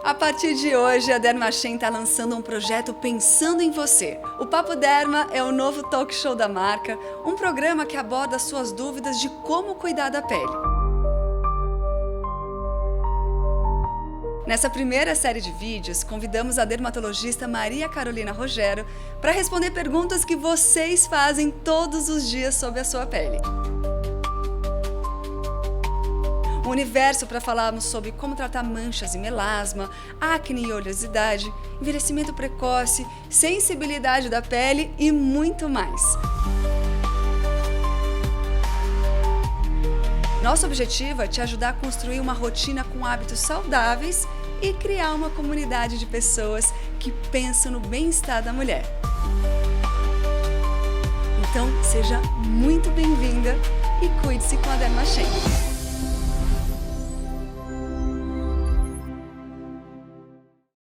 A partir de hoje, a Dermachem está lançando um projeto pensando em você. O Papo Derma é o novo talk show da marca, um programa que aborda suas dúvidas de como cuidar da pele. Nessa primeira série de vídeos, convidamos a dermatologista Maria Carolina Rogero para responder perguntas que vocês fazem todos os dias sobre a sua pele. Um universo para falarmos sobre como tratar manchas e melasma, acne e oleosidade, envelhecimento precoce, sensibilidade da pele e muito mais. Nosso objetivo é te ajudar a construir uma rotina com hábitos saudáveis e criar uma comunidade de pessoas que pensam no bem-estar da mulher. Então, seja muito bem-vinda e cuide-se com a Dermachem.